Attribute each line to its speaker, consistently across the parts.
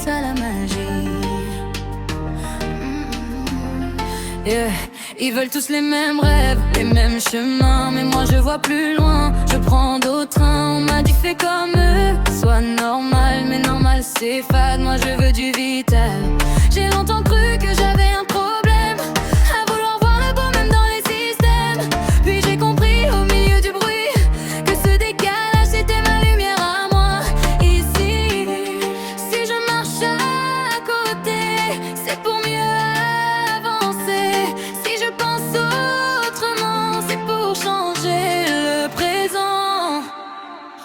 Speaker 1: ça la magie. Yeah. Ils veulent tous les mêmes rêves, les mêmes chemins, mais moi je vois plus loin, je prends d'autres trains. On m'a dit fais comme eux, sois normal, mais normal c'est fade, moi je veux du vital. J'ai longtemps cru que j'avais un problème, à vouloir voir le beau même dans les systèmes. Puis j'ai compris au milieu du bruit, que ce décalage c'était ma lumière à moi. Ici, si je marche à côté, c'est pour mieux.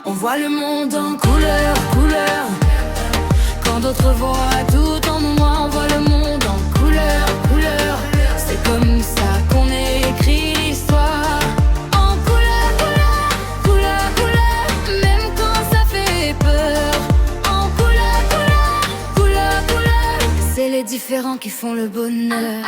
Speaker 1: On voit le monde en couleur, couleur. Quand d'autres voient tout en noir, on voit le monde en couleur, couleur. C'est comme ça qu'on écrit l'histoire. En couleur, couleur, couleur, couleur. Même quand ça fait peur. En couleur, couleur, couleur, couleur. C'est les différents qui font le bonheur.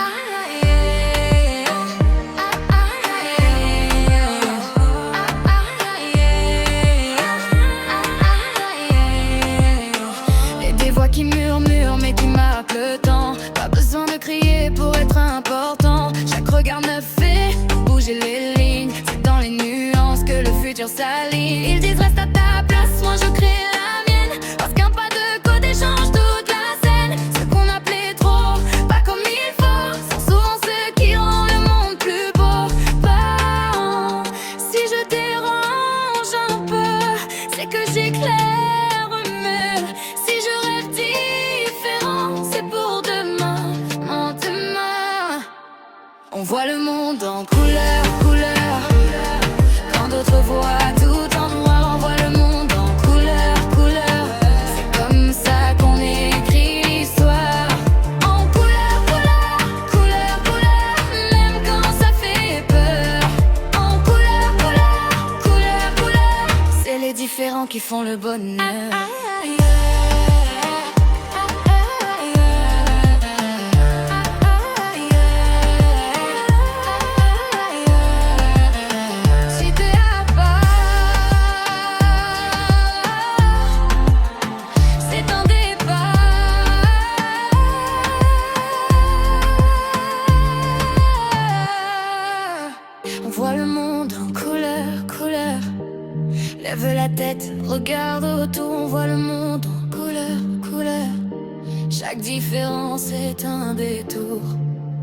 Speaker 1: Qui murmure mais qui marque le temps. Pas besoin de crier pour être important. Chaque regard me fait bouger les lignes. C'est dans les nuances que le futur s'aligne. Ils disent reste à ta place, moi je crée la mienne. Parce qu'un pas de côté change toute la scène. Ce qu'on appelait trop, pas comme il faut, sont souvent ceux qui rendent le monde plus beau. Bah, si je dérange un peu, c'est que j'éclaire. On voit le monde en couleur, couleur. Quand d'autres voient tout en noir, on voit le monde en couleur, couleur. C'est comme ça qu'on écrit l'histoire. En couleur, couleur, couleur, couleur. Même quand ça fait peur. En couleur, couleur, couleur, couleur. C'est les différents qui font le bonheur. On voit le monde en couleur, couleur. Lève la tête, regarde autour. On voit le monde en couleur, couleur. Chaque différence est un détour.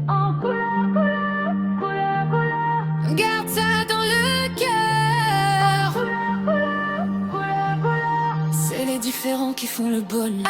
Speaker 1: En couleur, couleur, couleur, couleur. Garde ça dans le cœur. Couleur, couleur, couleur, couleur. C'est les différents qui font le bonheur.